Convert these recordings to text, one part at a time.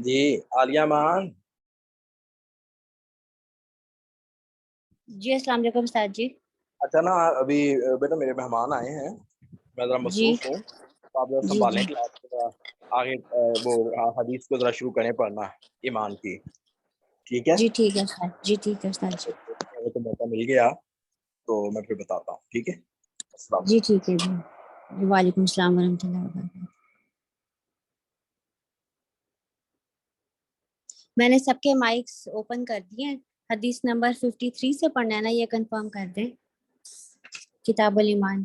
جی عالیہ مان. جی السلام علیکم استاد جی. اچھا نا ابھی بیٹا میرے مہمان آئے ہیں, میں ذرا جی مصروف ہوں, تو آپ ذرا جی سنبھالیں جی کہ آپ ذرا آگے وہ حدیث کو ذرا شروع کریں پڑھنا ایمان کی. ٹھیک ہے, جی ٹھیک ہے استاد جی, ٹھیک ہے استاد جی. اگر تو موقع مل گیا تو میں پھر بتاتا ہوں. ٹھیک ہے, السلام جی علیکم. ٹھیک ہے جی. وعلیکم السلام ورحمۃ اللہ وبرکاتہ. میں نے سب کے مائکس اوپن کر دیے ہیں. حدیث نمبر 53 سے پڑھنا ہے نا, یہ کنفرم کر دیں. کتاب الایمان.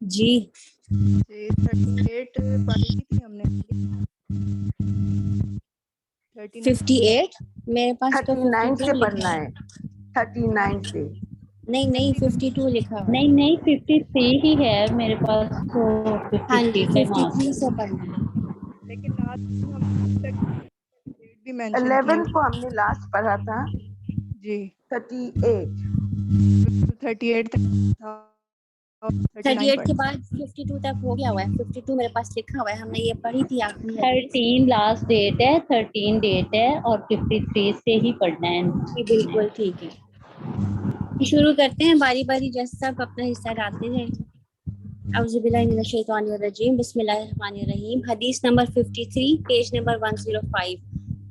جی 38 پڑھی تھی ہم نے. 58 میرے پاس تو 39 سے 52 پڑھنا لکھا ہے. 39 سے نہیں 52 لکھا ہوا ہے. نہیں 53 ہی ہے میرے پاس تو. ہاں جی 53 سے 53 سے پڑھنا ہے. لیکن لاسٹ میں ہم تک بھی مینشن کی 11 کو ہم نے لاسٹ پڑھا تھا. جی 38 38 تک تھا, 39 38 کے پڑھا. بعد 52 تک ہو گیا ہوا ہے. 52 میرے پاس لکھا ہوا ہے, ہم نے یہ پڑھی تھی آخری حدیث. 13 لاسٹ ڈیٹ ہے, 13 ڈیٹ ہے اور 53 سے ہی پڑھنا ہے. جی بالکل ٹھیک ہے. شروع کرتے ہیں باری باری, جیسے سب اپنا حصہ ڈالتے ہیں. اعوذ باللہ من الشیطان الرجیم, بسم اللہ الرحمن الرحیم. حدیث نمبر 53, پیج نمبر 105.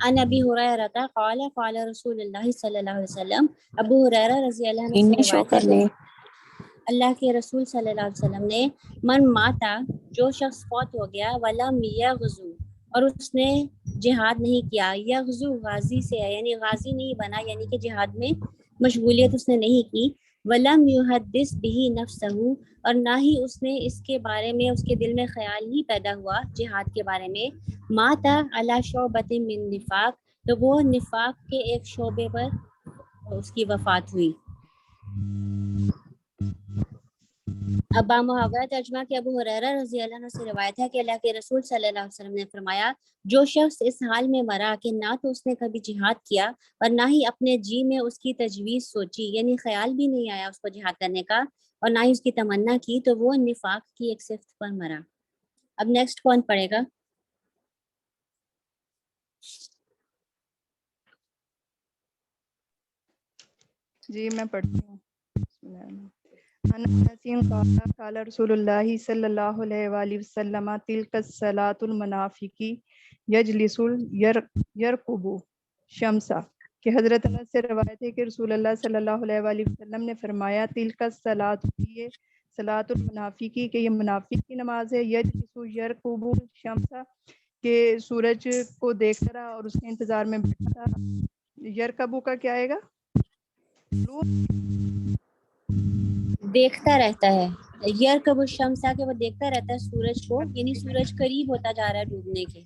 عن ابی ہریرہ قال قال رسول اللہ صلی اللہ علیہ وسلم. ابو ہریرہ رضی اللہ عنہ سے روایت ہے کہ اللہ کے رسول صلی اللہ علیہ وسلم نے من ماتا, جو شخص فوت ہو گیا, ولم یغزو, اور اس نے جہاد نہیں کیا. یغزو غازی سے ہے, یعنی غازی نہیں بنا, یعنی کہ جہاد میں مشغولیت اس نے نہیں کی. ولم یحدث به نفسہ, اور نہ ہی اس نے اس کے بارے میں اس کے دل میں خیال ہی پیدا ہوا جہاد کے بارے میں. ماتا علی شعبۃ من نفاق, تو وہ نفاق کے ایک شعبے پر اس کی وفات ہوئی. ابا محاورہ ترجمہ کہ ابو ہریرہ رضی اللہ عنہ سے روایت ہے کہ اللہ کے رسول صلی اللہ علیہ وسلم نے فرمایا, جو شخص اس حال میں مرا کہ نہ تو اس نے کبھی جہاد کیا اور نہ ہی اپنے جی میں اس کی تجویز سوچی, یعنی خیال بھی نہیں آیا اس کو جہاد کرنے کا, اور نہ ہی اس کی تمنا کی, تو وہ نفاق کی ایک صفت پر مرا. اب نیکسٹ کون پڑھے گا؟ جی میں پڑھتی ہوں. بسم اللہ قال رسول اللہ صلی اللہ علیہ وآلہ وسلم تلک الصلاۃ المنافقی یجلس یرقب شمسا, کہ حضرت انس سے روایت ہے کہ رسول اللہ صلی اللہ علیہ وآلہ وسلم نے فرمایا تلک الصلاۃ, یہ صلاۃ المنافقی, کہ یہ منافق کی نماز ہے. یجلس یرقب شمسا, کہ سورج کو دیکھتا رہا اور اس کے انتظار میں بیٹھا تھا. یرقبو کا کیا آئے گا؟ دیکھتا رہتا ہے. یرکب الشمس, کہ وہ دیکھتا رہتا ہے سورج کو, یعنی سورج قریب ہوتا جا رہا ہے ڈوبنے کے.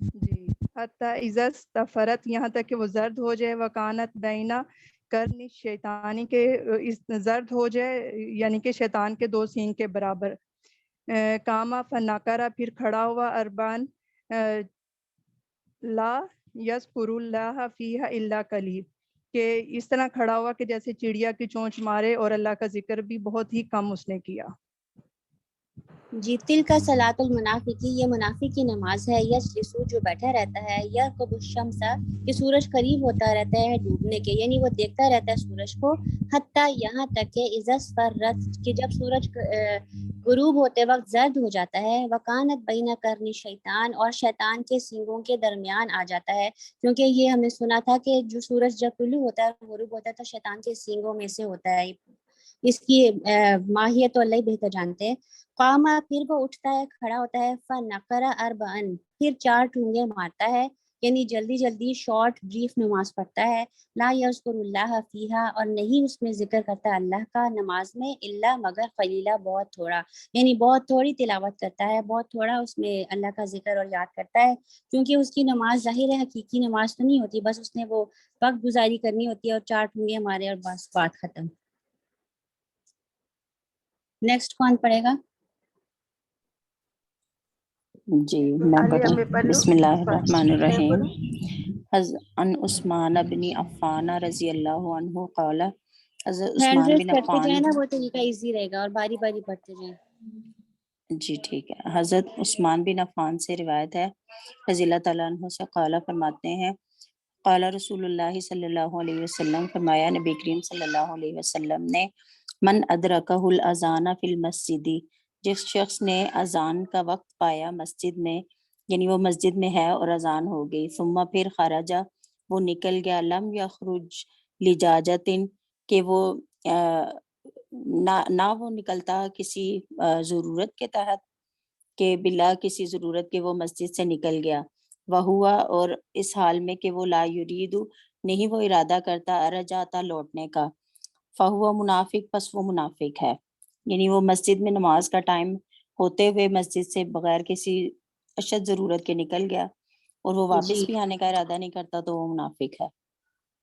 جی حتی اذا استفرت, یہاں تک کہ وہ زرد ہو جائے. وکانت بینا کرنی شیطانی, کے اس زرد ہو جائے یعنی کہ شیطان کے دو سینگ کے برابر. کاما فناکرا, پھر کھڑا ہوا. اربان لا یذکر اللہ فیہا الا قلیل, کہ اس طرح کھڑا ہوا کہ جیسے چڑیا کی چونچ مارے, اور اللہ کا ذکر بھی بہت ہی کم اس نے کیا. جی تلک صلاۃ المنافقی, یہ منافق کی نماز ہے. یجلسو, جو بیٹھا رہتا ہے. یرقب الشمس, کہ سورج قریب ہوتا رہتا ہے ڈوبنے کے, یعنی وہ دیکھتا رہتا ہے سورج کو. حتی, یہاں تک کہ اذا اصفرت, کہ جب سورج غروب ہوتے وقت زرد ہو جاتا ہے. وکانت بین قرنی شیطان, اور شیطان کے سینگوں کے درمیان آ جاتا ہے, کیونکہ یہ ہم نے سنا تھا کہ جو سورج جب طلوع ہوتا ہے غروب ہوتا ہے تو شیطان کے سینگوں میں سے ہوتا ہے. اس کی ماہیت تو اللہ ہی بہتر جانتے ہیں. قاما, پھر وہ اٹھتا ہے, کھڑا ہوتا ہے. فنقر اربعن, پھر 4 ٹھونگے مارتا ہے, یعنی جلدی جلدی شارٹ بریف نماز پڑھتا ہے. لا یذکر اللہ فیہا اور نہیں اس میں ذکر کرتا اللہ کا نماز میں الا مگر قلیلا بہت تھوڑا, یعنی بہت تھوڑی تلاوت کرتا ہے, بہت تھوڑا اس میں اللہ کا ذکر اور یاد کرتا ہے, کیونکہ اس کی نماز ظاہر ہے حقیقی نماز تو نہیں ہوتی, بس اس نے وہ وقت گزاری کرنی ہوتی ہے اور 4 ٹھونگے ہمارے اور بس بات ختم. نیکسٹ کون پڑھے گا؟ جی میں عالیہ میں پڑھوں. پڑھ لوں. بسم اللہ الرحمن میں الرحیم. پڑھوں. عن عثمان بن عفان رضی اللہ عنہ قال, حضرت ہینڈ عثمان ریز بن کرتے عفان. جائیں نا, وہ طریقہ ایزی رہے گا اور باری باری پڑھتے جائیں. جی ٹھیک ہے. حضرت عثمان بن عفان سے روایت ہے رضی اللہ تعالیٰ عنہ سے, قال فرماتے ہیں قال رسول اللہ صلی اللہ علیہ وسلم, فرمایا نبی کریم صلی اللہ علیہ وسلم نے, من ادرکہ الاذان فی المسجد, جس شخص نے اذان کا وقت پایا مسجد میں, یعنی وہ مسجد میں ہے اور اذان ہو گئی, ثم پھر خرجا وہ نکل گیا, لم یخرج لجاجتن کہ وہ نہ وہ نکلتا کسی ضرورت کے تحت, کہ بلا کسی ضرورت کے وہ مسجد سے نکل گیا, وہوا اور اس حال میں کہ وہ لا یرید نہیں وہ ارادہ کرتا رجعتا لوٹنے کا, فہو منافق پس وہ منافق ہے, یعنی وہ مسجد میں نماز کا ٹائم ہوتے ہوئے مسجد سے بغیر کسی اشد ضرورت کے نکل گیا اور وہ واپس جی بھی آنے کا ارادہ نہیں کرتا تو وہ منافق ہے.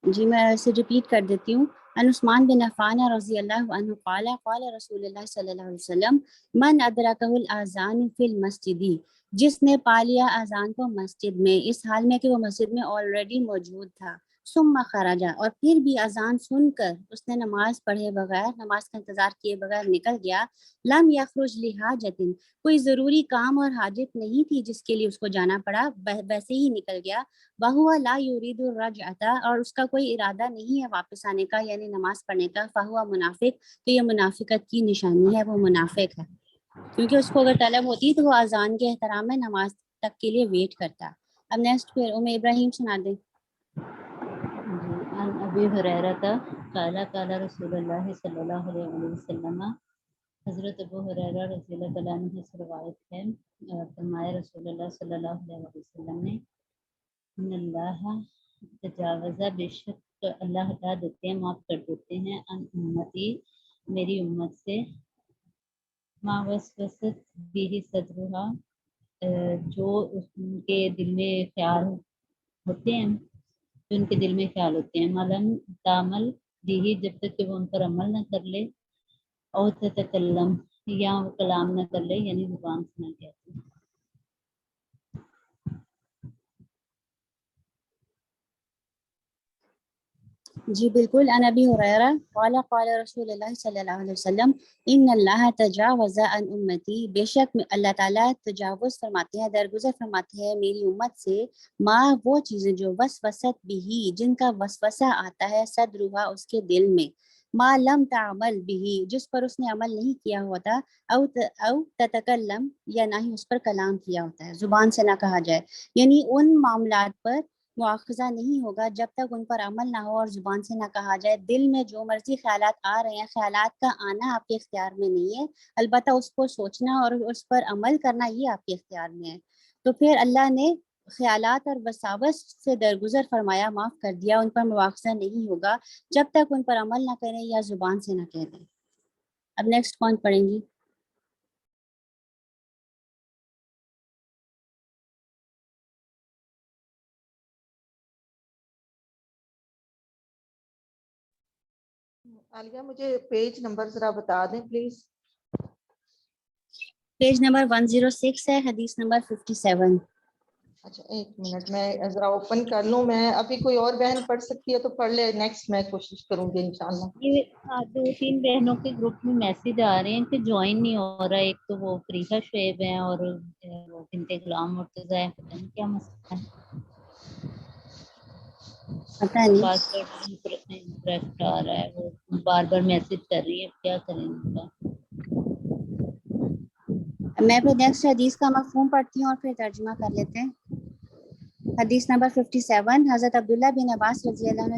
جی میں اسے ریپیٹ کر دیتی ہوں. ان عثمان بن عفان رضی اللہ عنہ قال قال رسول اللہ صلی اللہ علیہ وسلم, من ادرکہ الاذان فی المسجد, جس نے پا لیا اذان کو مسجد میں, اس حال میں کہ وہ مسجد میں آلریڈی موجود تھا, ثم خرجا اور پھر بھی اذان سن کر اس نے نماز پڑھے بغیر, نماز کا انتظار کیے بغیر نکل گیا, لم یخرج لحاجت, کوئی ضروری کام اور حاجت نہیں تھی جس کے لیے اس کو جانا پڑا, ویسے ہی نکل گیا, وَهُوَ لَا يُرِيدُ الرَّجْعَةَ اور اس کا کوئی ارادہ نہیں ہے واپس آنے کا یعنی نماز پڑھنے کا, فَهُوَ منافق تو یہ منافقت کی نشانی ہے, وہ منافق ہے, کیونکہ اس کو اگر طلب ہوتی تو وہ اذان کے احترام میں نماز تک کے لیے ویٹ کرتا. اب نیکسٹ پھر ابراہیم سنا دیں. جی عن ابی ہریرہ قال قال رسول اللہ صلی اللہ علیہ وسلم, حضرت ابو ہریرہ رضی اللہ تعالیٰ عنہ سے روایت ہے, فرمایا رسول اللہ صلی اللہ علیہ وسلم نے, ان اللہ تجاوزہ بے شک اللہ ہٹا دیتے ہیں, معاف کر دیتے ہیں, ان امتی میری امت سے, ما وسوست بھی صدرہا جو ان کے دل میں خیال ہوتے ہیں, جو ان کے دل میں خیال ہوتے ہیں, ملن تعمل بھی جب تک کہ وہ ان پر عمل نہ کر لے, اور تتکلم یا وہ کلام نہ کر لے یعنی زبان سے نہ کہتے. جی بالکل. عن ابی ہریرہ قال قال رسول اللہ صلی اللہ علیہ وسلم, ان اللہ تجاوز عن امتی, بے شک اللہ تعالیٰ تجاوز فرماتے ہیں, درگزر فرماتے ہیں میری امت سے, ما وہ چیزیں جو وسوست بھی جن کا وسوسہ آتا ہے, صدرها اس کے دل میں, ما لم تعمل بھی جس پر اس نے عمل نہیں کیا ہوتا, او تتکلم یا نہ ہی اس پر کلام کیا ہوتا ہے, زبان سے نہ کہا جائے, یعنی ان معاملات پر مواخذہ نہیں ہوگا جب تک ان پر عمل نہ ہو اور زبان سے نہ کہا جائے. دل میں جو مرضی خیالات آ رہے ہیں, خیالات کا آنا آپ کے اختیار میں نہیں ہے, البتہ اس کو سوچنا اور اس پر عمل کرنا یہ آپ کے اختیار میں ہے. تو پھر اللہ نے خیالات اور وساوس سے درگزر فرمایا, معاف کر دیا, ان پر مواخذہ نہیں ہوگا جب تک ان پر عمل نہ کریں یا زبان سے نہ کہہ دیں. اب نیکسٹ کون پڑھیں گی؟ عالیہ مجھے پیج نمبر ذرا بتا دیں پلیز. پیج نمبر 106 ہے, حدیث نمبر 57. اچھا ایک منٹ میں ذرا اوپن کر لوں, میں ابھی کوئی اور بہن پڑھ سکتی ہے تو پڑھ لے, نیکسٹ میں کوشش کروں گی انشاءاللہ. یہ 2-3 بہنوں کے گروپ میں میسج آ رہے ہیں کہ جوائن نہیں ہو رہا, ایک تو وہ فریحہ شعیب ہیں اور وہ بنت غلام مرتضیٰ ہیں, پتہ نہیں کیا مسئلہ ہے, پتہ نہیں. پاسورڈ انکریکٹ آ رہا ہے, وہ بار بار میسج کر رہی ہے, کیا کریں ان کا. میں پھر نیکسٹ حدیث کا مفہوم پڑھتی ہوں اور پھر ترجمہ کر لیتے ہیں. حدیث نمبر 57, حضرت عبداللہ بن عباس رضی اللہ عنہ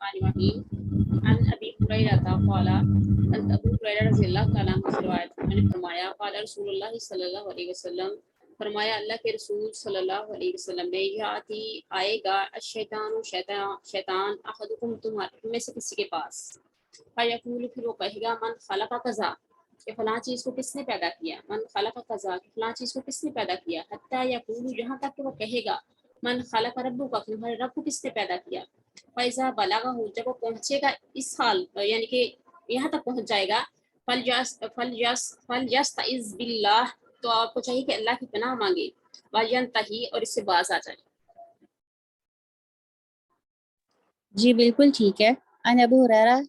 الرحمن الرحیم عن ابی ہریرہ قال حضرت ابو ہریرہ رضی اللہ تعالیٰ عنہ سے روایت ہے، انہوں نے فرمایا قال رسول اللہ صلی اللہ علیہ وسلم، فرمایا اللہ کے رسول صلی اللہ علیہ وسلم نے، یاتی آئے گا الشیطان شیطان احدکم تم میں سے کسی کے پاس، فیقول پھر وہ کہے گا من خلق کذا کہ فلاں چیز کو کس نے پیدا کیا، من خلق کذا کہ فلاں چیز کو کس نے پیدا کیا، حتی یقول یہاں تک کہ وہ کہے گا من خلق ربک کہ تمہارے رب کو کس نے پیدا کیا، فیضا بلغہ جب وہ پہنچے گا اس حال یعنی کہ یہاں تک پہنچ جائے گا، فلیستعذ باللہ تو آپ کو چاہیے کہ اللہ کی پناہ مانگے، وینتہی اور اس سے باز آ جائے۔ جی بالکل ٹھیک ہے۔ ان ابو ہریرہ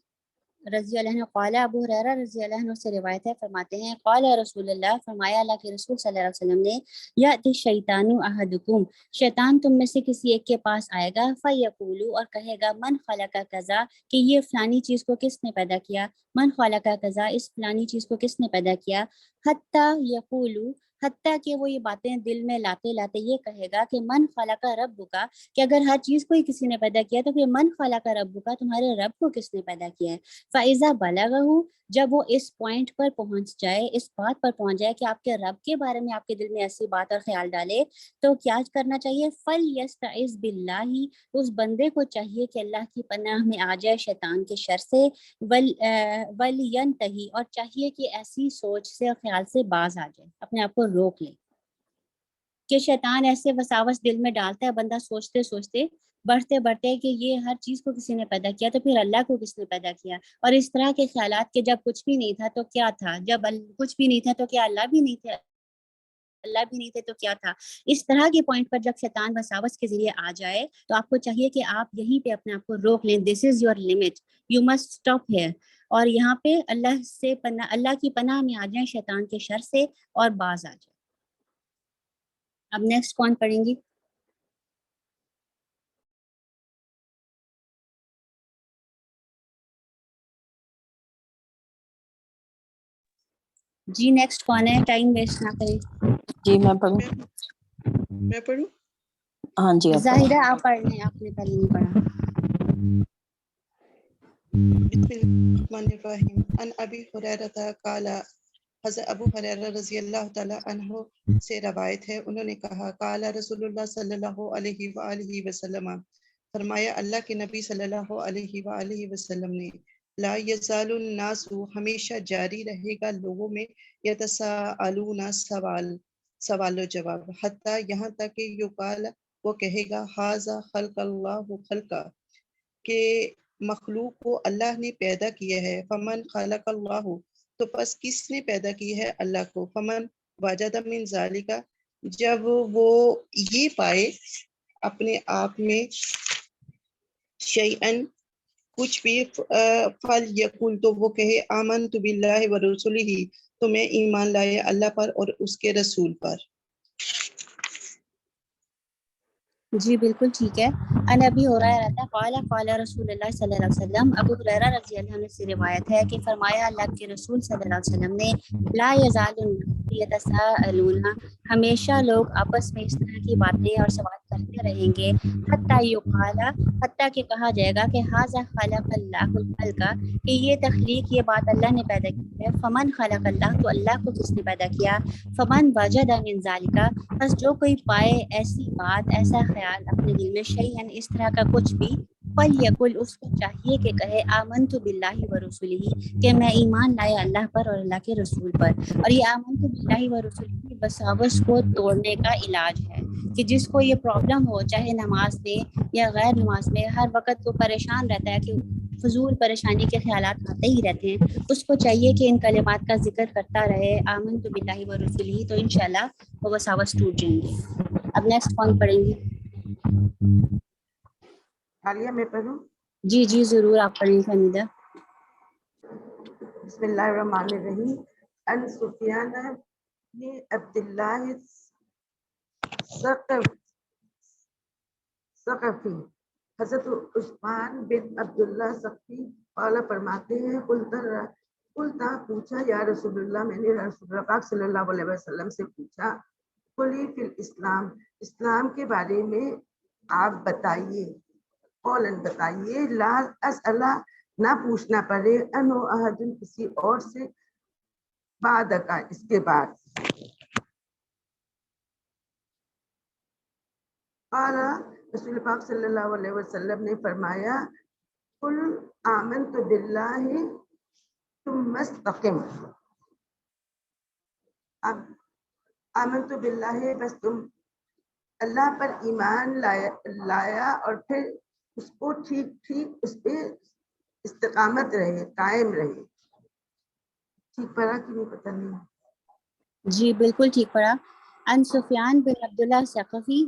رضی اللہ عنہ قال، ابو ہریرہ رضی اللہ عنہ سے روایت ہے، فرماتے ہیں قال رسول اللہ، فرمایا اللہ کے رسول صلی اللہ علیہ وسلم نے، یأتی الشیطان احدکم شیطان تم میں سے کسی ایک کے پاس آئے گا، فیقول اور کہے گا من خلق کذا کہ یہ فلانی چیز کو کس نے پیدا کیا، من خلق کذا اس فلانی چیز کو کس نے پیدا کیا، حتی یقول حتیٰ کہ وہ یہ باتیں دل میں لاتے لاتے یہ کہے گا کہ من خلق ربک کہ اگر ہر چیز کو ہی کسی نے پیدا کیا تو پھر من خلق ربک تمہارے رب کو کس نے پیدا کیا ہے۔ فَإِذَا بَلَغَهُ جب وہ اس پوائنٹ پر پہنچ جائے، اس بات پر پہنچ جائے کہ آپ کے رب کے بارے میں آپ کے دل میں ایسی بات اور خیال ڈالے، تو کیا کرنا چاہیے، فَلْيَسْتَعِذْ بِاللَّهِ اس بندے کو چاہیے کہ اللہ کی پناہ میں آ جائے شیطان کے شر سے، وَلْيَنْتَهِ اور چاہیے کہ ایسی سوچ سے اور خیال سے باز آ جائے، اپنے آپ کو روک لے کہ شیطان ایسے وساوس دل میں ڈالتا ہے، بندہ سوچتے سوچتے بڑھتے بڑھتے کہ یہ ہر چیز کو کسی نے پیدا کیا تو پھر اللہ کو کس نے پیدا کیا، اور اس طرح کے خیالات کہ جب کچھ بھی نہیں تھا تو کیا تھا، جب کچھ بھی نہیں تھا تو کیا اللہ بھی نہیں تھے، اللہ بھی نہیں تھے تو کیا تھا، اس طرح کے پوائنٹ پر جب شیطان وساوس کے ذریعے آ جائے تو آپ کو چاہیے کہ آپ یہیں پہ اپنے آپ کو روک لیں، this is your limit, you must stop here, اور یہاں پہ اللہ کی پناہ میں آ جائیں شیطان کے شر سے اور باز آ جائیں۔ اب نیکسٹ کون پڑھیں گی؟ جی نیکسٹ کون ہے، ٹائم ویسٹ نہ کریں۔ جی میں پڑھوں؟ میں پڑھوں؟ ہاں جی آپ پڑھیں۔ ظاہرہ آپ پڑھ لیں، آپ نے پہلے نہیں پڑھا۔ بسم اللہ الرحمن الرحیم ان ابی ہریرہ قال، حضرت ابو ہریرہ رضی اللہ تعالی عنہ سے روایت ہے، انہوں نے کہا قال رسول اللہ صلی اللہ علیہ وآلہ وسلم، فرمایا اللہ کے نبی صلی اللہ علیہ وآلہ وسلم نے، لا یزال الناس ہمیشہ جاری رہے گا لوگوں میں، یتساءلون سوال و جواب، حتیٰ یہاں تک کہ یقال وہ کہے گا ھذا خلق اللہ خلقا کہ مخلوق کو اللہ نے پیدا کیا ہے، فمن خلق اللہ تو پس کس نے پیدا کی ہے اللہ کو، فمن وجد من ذالک جب وہ یہ پائے اپنے آپ میں شیئن کچھ بھی، فلیقل تو وہ کہے آمنت باللہ ورسولہ تو میں ایمان لائے اللہ پر اور اس کے رسول پر۔ جی بالکل ٹھیک ہے۔ ان ابی ہریرہ قال قال رسول اللہ صلی اللہ علیہ وسلم، ابو ہریرہ رضی اللہ عنہ سے روایت ہے کہ فرمایا اللہ کے رسول صلی اللہ علیہ وسلم نے، لا یزال یتساءلون ہمیشہ لوگ آپس میں اس طرح کی باتیں اور سوال کرتے رہیں گے، حتیٰ یقال حتیٰ کہ کہا جائے گا کہ ھذا خلق اللہ الخلق کہ یہ تخلیق یہ بات اللہ نے پیدا کی ہے، فمن خلق اللہ تو اللہ کو کس نے پیدا کیا، فمن وجد من ذالک بس جو کوئی پائے ایسی بات ایسا خیال اپنے دل میں شیئن اس طرح کا کچھ بھی، فلیقل اس کو چاہیے کہ کہے آمنت باللہ ورسولہ کہ میں ایمان لایا اللہ پر اور اللہ کے رسول پر، اور یہ آمنت باللہ ورسولہ وساوس کو توڑنے کا علاج ہے کہ جس کو یہ پرابلم ہو چاہے نماز میں یا غیر نماز میں، ہر وقت وہ پریشان رہتا ہے کہ فضول پریشانی کے خیالات آتے ہی رہتے ہیں، اس کو چاہیے کہ ان کلمات کا ذکر کرتا رہے آمنت باللہ ورسولہ، تو انشاءاللہ وہ وساوس ٹوٹ جائیں گے۔ اب نیکسٹ کون پڑھیں گی؟ عالیہ میں پڑھوں؟ جی جی ضرور آپ پڑھیں حمیدہ۔ بسم اللہ الرحمن الرحیم ان سفیان بن عبداللہ ثقفی، حضرت عثمان بن عبداللہ ثقفی قال فرماتے ہیں، قلتا پوچھا یا رسول اللہ، میں نے رسول اللہ پاک صلی اللہ علیہ وسلم سے پوچھا، قلی فی الاسلام اسلام کے بارے میں آپ بتائیے، قولاً بتائیے، لا اسألہ نہ پوچھنا پڑے، انو احدن کسی اور سے، بعد کا اس کے بعد. قال رسول پاک صلی اللہ علیہ وسلم نے فرمایا، قل آمنت باللہ ثم استقم. اب آمنت باللہ، بس تم اللہ پر ایمان لایا اور پھر اس کو ٹھیک ٹھیک اس پہ استقامت رہے، قائم رہے. ٹھیک پڑھا کہ نہیں پتہ نہیں. جی بالکل ٹھیک پڑھا. ان سفیان بن عبداللہ ثقفی،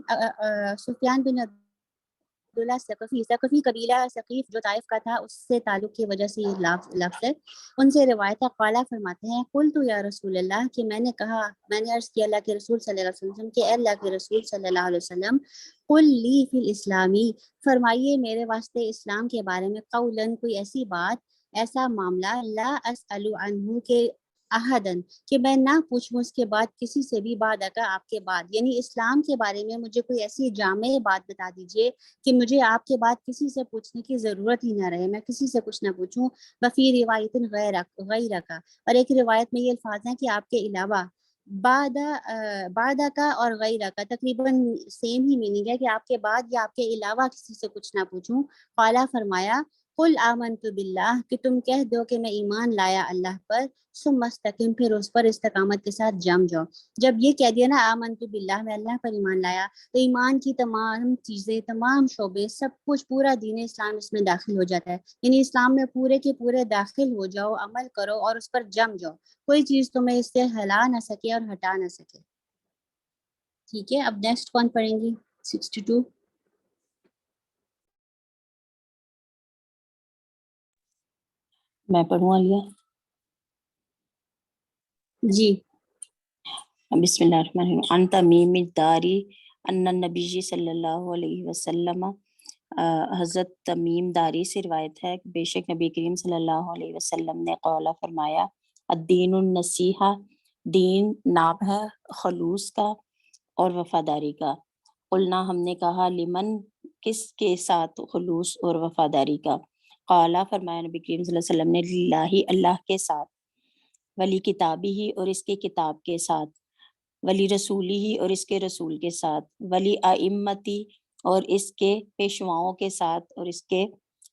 سفیان بن عبداللہ ثقفی قبیلہ ثقیف جو طائف کا تھا، اس سے تعلق کی وجہ سے یہ لفظ ہے. ان سے روایت قالا فرماتے ہیں، قلت یا رسول اللہ، کہ میں نے کہا، میں نے عرض کیا اللہ کے رسول صلی اللہ علیہ وسلم کہ اے اللہ کے رسول صلی اللہ علیہ وسلم، قل لی فی الاسلامی، فرمائیے میرے واسطے اسلام کے بارے میں، قولاً کوئی ایسی بات، ایسا معاملہ، لا اسأل عنہ کہ احدن، کہ میں نہ پوچھوں اس کے بعد کسی سے بھی، بعد کا آپ کے بعد، یعنی اسلام کے بارے میں مجھے کوئی ایسی جامع بات بتا دیجئے کہ مجھے آپ کے بعد کسی سے پوچھنے کی ضرورت ہی نہ رہے، میں کسی سے کچھ نہ پوچھوں. وفی روایت غیر کا، اور ایک روایت میں یہ الفاظ ہیں کہ آپ کے علاوہ. بعد کا اور غیر کا تقریباً سیم ہی میننگ ہے کہ آپ کے بعد یا آپ کے علاوہ کسی سے کچھ نہ پوچھوں. قالا فرمایا، قل آمنت باللہ، کہ تم کہہ دو کہ میں ایمان لایا اللہ پر، ثم استقم، پھر اس پر استقامت کے ساتھ جم جاؤ. جب یہ کہہ دیا نا آمنت باللہ، میں اللہ پر ایمان لایا، تو ایمان کی تمام چیزیں، تمام شعبے، سب کچھ، پورا دین اسلام اس میں داخل ہو جاتا ہے. یعنی اسلام میں پورے کے پورے داخل ہو جاؤ، عمل کرو اور اس پر جم جاؤ، کوئی چیز تمہیں اس سے ہلا نہ سکے اور ہٹا نہ سکے. ٹھیک ہے، اب نیکسٹ کون پڑھیں گی؟ 62. میں پڑھوں عالیہ؟ جی. بسم اللہ الرحمن الرحیم. عن تمیم الداری ان النبی صلی اللہ علیہ وسلم، حضرت تمیم داری سے روایت ہے کہ بے شک نبی کریم صلی اللہ علیہ وسلم نے قولا فرمایا، الدین النصیحہ، دین ناب ہے خلوص کا اور وفاداری کا. قلنا، ہم نے کہا، لمن، کس کے ساتھ خلوص اور وفاداری کا؟ قالا، فرمایا نبی کریم صلی اللہ علیہ وسلم نے، للہ، اللہ کے ساتھ، ولی کتابی ہی، اور اس کے کتاب کے ساتھ، ولی رسولی ہی، اور اس کے رسول کے ساتھ، ولی ائمتی، اور اس کے پیشواؤں کے ساتھ اور اس کے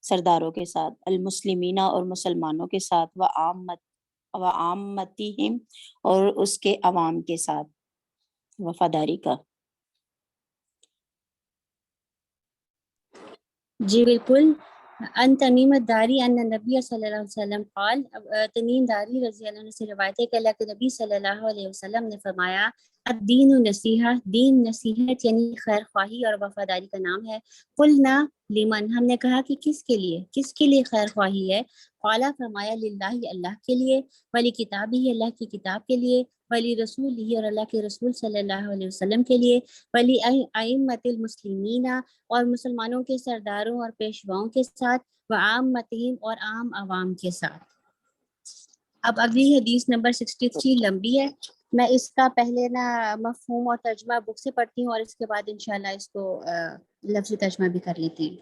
سرداروں کے ساتھ، المسلمین، اور مسلمانوں کے ساتھ، وعامتہم، اور اس کے عوام کے ساتھ وفاداری کا. جی بالکل. ان تمیم الداری ان نبی صلی اللہ علیہ وسلم قال، تمیم داری رضی اللہ عنہ سے روایت ہے کہ اللہ کے نبی صلی اللہ علیہ وسلم نے فرمایا، الدین نصیحہ، دین نصیحت یعنی خیر خواہی اور وفاداری کا نام ہے. قلنا لمن، ہم نے کہا کہ کس کے لیے، کس کے لیے خیر خواہی ہے؟ قالا، فرمایا، للہ، اللہ کے لیے، ولی کتابی، اللہ کی کتاب کے لیے، ولی رسول ہی، اور اللہ کے رسول صلی اللہ علیہ وسلم کے لیے، ولی ائمۃ المسلمین، اور مسلمانوں کے سرداروں اور پیشواؤں کے ساتھ، وعامتہم، اور عام عوام کے ساتھ. اب اگلی حدیث نمبر 63 لمبی ہے، میں اس کا پہلے نا مفہوم اور ترجمہ بک سے پڑھتی ہوں اور اس کے بعد انشاءاللہ اس کو لفظی ترجمہ بھی کر لیتی ہوں.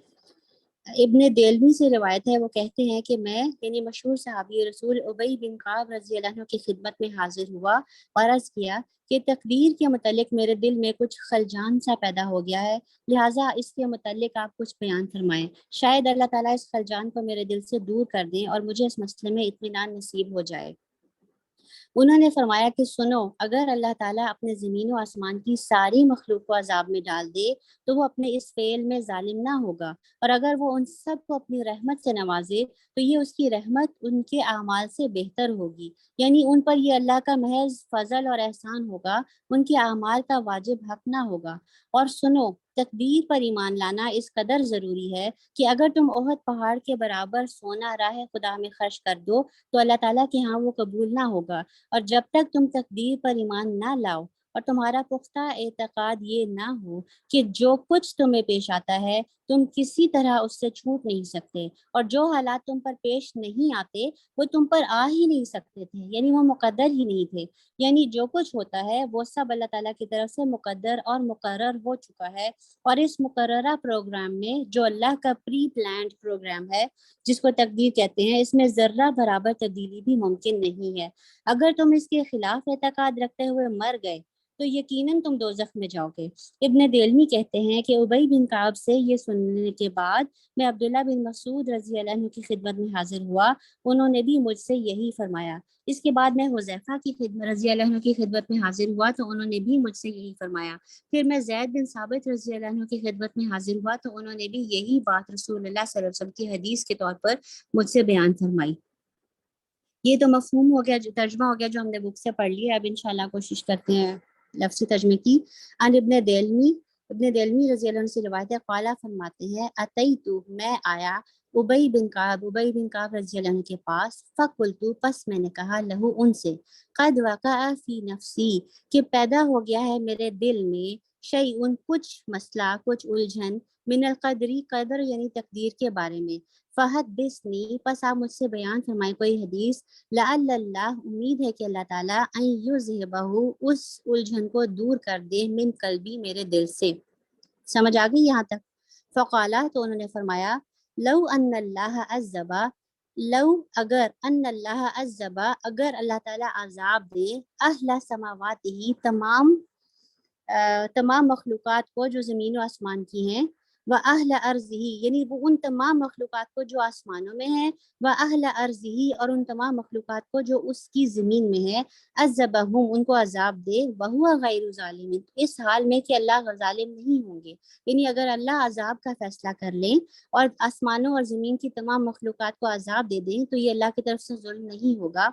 ابن دیلوی سے روایت ہے، وہ کہتے ہیں کہ میں، یعنی مشہور صحابی رسول ابی بن کعب رضی اللہ عنہ کی خدمت میں حاضر ہوا اور عرض کیا کہ تقدیر کے متعلق میرے دل میں کچھ خلجان سا پیدا ہو گیا ہے، لہٰذا اس کے متعلق آپ کچھ بیان فرمائیں، شاید اللہ تعالیٰ اس خلجان کو میرے دل سے دور کر دیں اور مجھے اس مسئلے میں اطمینان نصیب ہو جائے. انہوں نے فرمایا کہ سنو، اگر اللہ تعالیٰ اپنے زمین و آسمان کی ساری مخلوق کو عذاب میں ڈال دے تو وہ اپنے اس فعل میں ظالم نہ ہوگا، اور اگر وہ ان سب کو اپنی رحمت سے نوازے تو یہ اس کی رحمت ان کے اعمال سے بہتر ہوگی، یعنی ان پر یہ اللہ کا محض فضل اور احسان ہوگا، ان کے اعمال کا واجب حق نہ ہوگا. اور سنو، تقدیر پر ایمان لانا اس قدر ضروری ہے کہ اگر تم احد پہاڑ کے برابر سونا راہ خدا میں خرچ کر دو تو اللہ تعالیٰ کے ہاں وہ قبول نہ ہوگا. اور جب تک تم تقدیر پر ایمان نہ لاؤ اور تمہارا پختہ اعتقاد یہ نہ ہو کہ جو کچھ تمہیں پیش آتا ہے تم کسی طرح اس سے چھوٹ نہیں سکتے، اور جو حالات تم پر پیش نہیں آتے وہ تم پر آ ہی نہیں سکتے تھے، یعنی وہ مقدر ہی نہیں تھے، یعنی جو کچھ ہوتا ہے وہ سب اللہ تعالیٰ کی طرف سے مقدر اور مقرر ہو چکا ہے، اور اس مقررہ پروگرام میں جو اللہ کا پری پلانڈ پروگرام ہے جس کو تقدیر کہتے ہیں، اس میں ذرہ برابر تبدیلی بھی ممکن نہیں ہے۔ اگر تم اس کے خلاف اعتقاد رکھتے ہوئے مر گئے تو یقیناً تم دوزخ میں جاؤ گے۔ ابن دیلمی کہتے ہیں کہ ابی بن کعب سے یہ سننے کے بعد میں عبداللہ بن مسعود رضی اللہ عنہ کی خدمت میں حاضر ہوا، انہوں نے بھی مجھ سے یہی فرمایا۔ اس کے بعد میں حذیفہ کی خدمت رضی اللہ عنہ کی خدمت میں حاضر ہوا تو انہوں نے بھی مجھ سے یہی فرمایا۔ پھر میں زید بن ثابت رضی اللہ عنہ کی خدمت میں حاضر ہوا تو انہوں نے بھی یہی بات رسول اللہ صلی اللہ علیہ وسلم کی حدیث کے طور پر مجھ سے بیان فرمائی۔ یہ تو مفہوم ہو گیا، جو ترجمہ ہو گیا جو ہم نے بک سے پڑھ لیا۔ اب انشاءاللہ کوشش کرتے ہیں لفظی ترجمے کی۔ ان ابن دیلمی رضی اللہ عنہ سے روایت ہے، قالا فرماتے ہیں اتیتو میں آیا ابی بن کعب رضی اللہ عنہ کے پاس، فقلتو پس میں نے کہا لہو ان سے، قد وقع فی نفسی کہ پیدا ہو گیا ہے میرے دل میں، شیئن کچھ مسئلہ، کچھ الجھن، من القدری قدر یعنی تقدیر کے بارے میں، فحدثنی پس آپ مجھ سے بیان فرمائے کوئی حدیث، لعل اللہ امید ہے کہ اللہ تعالیٰ ان یذہبہ اس الجھن کو دور کر دے، من قلبی میرے دل سے۔ سمجھ آ گئی یہاں تک؟ فقالا تو انہوں نے فرمایا لو ان اللہ عذبا، لو اگر ان اللہ عذبا اگر اللہ تعالیٰ عذاب دے، اہل سماوات ہی تمام مخلوقات کو جو زمین و آسمان کی ہیں، وَأَهْلَ أَرْضِهِ یعنی وہ ان تمام مخلوقات کو جو آسمانوں میں ہیں، وَأَهْلَ أَرْضِهِ اور ان تمام مخلوقات کو جو اس کی زمین میں ہے، عَذَّبَهُمْ ان کو عذاب دے، وَهُوَ غَيْرُ ظَالِمٍ اس حال میں کہ اللہ ظالم نہیں ہوں گے، یعنی اگر اللہ عذاب کا فیصلہ کر لیں اور آسمانوں اور زمین کی تمام مخلوقات کو عذاب دے دیں تو یہ اللہ کی طرف سے ظلم نہیں ہوگا۔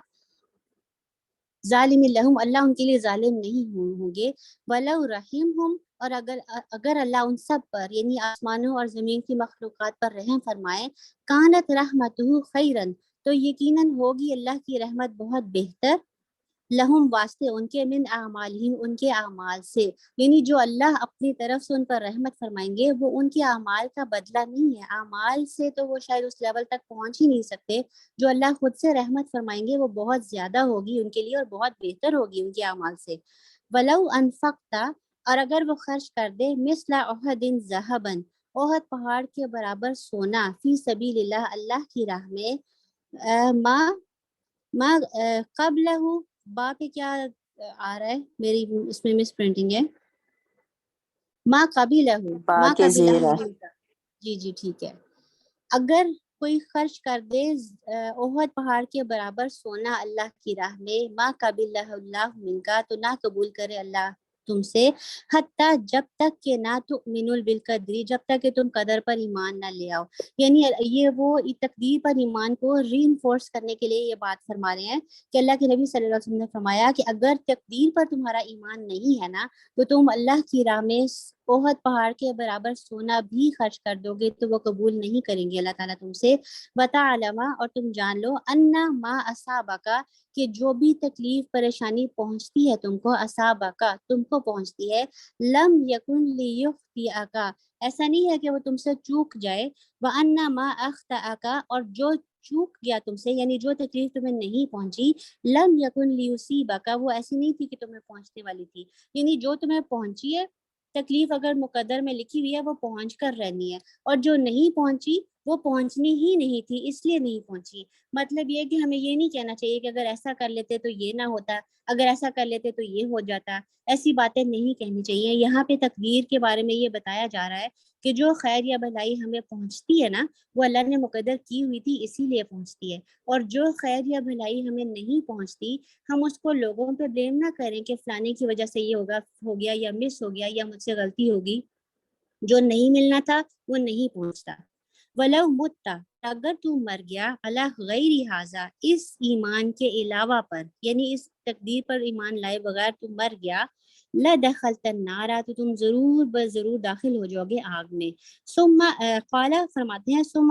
ظالم لہم اللہ ان کے لیے ظالم نہیں ہوں گے، ولو رحمہم اور اگر اللہ ان سب پر یعنی آسمانوں اور زمین کی مخلوقات پر رحم فرمائے، کانت رحمتہ خیرن تو یقیناً ہوگی اللہ کی رحمت بہت بہتر، لہم واسطے ان کے، من اعمالہم ان کے اعمال سے، یعنی جو اللہ اپنی طرف سے ان پر رحمت فرمائیں گے وہ ان کے اعمال کا بدلہ نہیں ہے، اعمال سے تو وہ شاید اس لیول تک پہنچ ہی نہیں سکتے، جو اللہ خود سے رحمت فرمائیں گے وہ بہت زیادہ ہوگی ان کے لیے اور بہت بہتر ہوگی ان کے اعمال سے۔ ولو انفقت اور اگر وہ خرچ کر دے، مثل احد ذہبا احد پہاڑ کے برابر سونا، فی سبیل اللہ اللہ کی راہ میں، ما قبلہ با پہ کیا آ رہا ہے، میری اس میں مس پرنٹنگ ہے، ما قبلہ ما کے زیر قبلہ ہے۔ جی ٹھیک ہے، اگر کوئی خرچ کر دے احد پہاڑ کے برابر سونا اللہ کی راہ میں، ما قبلہ اللہ منکا تو نہ قبول کرے اللہ تم سے، حتیٰ جب تک کہ نہ تؤمنوا بالقدری جب تک کہ تم قدر پر ایمان نہ لے آؤ، یعنی یہ وہ تقدیر پر ایمان کو ری انفورس کرنے کے لیے یہ بات فرما رہے ہیں کہ اللہ کے نبی صلی اللہ علیہ وسلم نے فرمایا کہ اگر تقدیر پر تمہارا ایمان نہیں ہے نا تو تم اللہ کی راہ میں احد پہاڑ کے برابر سونا بھی خرچ کر دو گے تو وہ قبول نہیں کریں گے اللہ تعالیٰ تم سے، وَتَعْلَمَ اور تم جان لو، أَنَّ مَا أَصَابَكَ کہ جو بھی تکلیف پریشانی پہنچتی ہے تم کو، أَصَابَكَ تم کو پہنچتی ہے، لم یکن لیخطئک ایسا نہیں ہے کہ وہ تم سے چوک جائے، وَأَنَّ مَا أَخْطَأَكَ اور جو چوک گیا تم سے یعنی جو تکلیف تمہیں نہیں پہنچی، لم یکن لیصیبک وہ ایسی نہیں تھی کہ تمہیں پہنچنے والی تھی، یعنی جو تمہیں پہنچی ہے تکلیف اگر مقدر میں لکھی ہوئی ہے وہ پہنچ کر رہنی ہے، اور جو نہیں پہنچی وہ پہنچنی ہی نہیں تھی اس لیے نہیں پہنچی۔ مطلب یہ کہ ہمیں یہ نہیں کہنا چاہیے کہ اگر ایسا کر لیتے تو یہ نہ ہوتا، اگر ایسا کر لیتے تو یہ ہو جاتا، ایسی باتیں نہیں کہنی چاہیے۔ یہاں پہ تقدیر کے بارے میں یہ بتایا جا رہا ہے کہ جو خیر یا بھلائی ہمیں پہنچتی ہے نا وہ اللہ نے مقدر کی ہوئی تھی اسی لیے پہنچتی ہے، اور جو خیر یا بھلائی ہمیں نہیں پہنچتی ہم اس کو لوگوں پہ بلیم نہ کریں کہ فلانے کی وجہ سے یہ ہو گیا یا مس ہو گیا یا مجھ سے غلطی ہوگی، جو نہیں ملنا تھا وہ نہیں پہنچتا۔ ولو متا اگر تو مر گیا علی غیر ھذا اس ایمان کے علاوہ پر یعنی اس تقدیر پر ایمان لائے بغیر تو مر گیا، لدخلت النار تو تم ضرور بضرور داخل ہو جاؤ گے آگ میں۔ ثم قال فرماتے ہیں ثم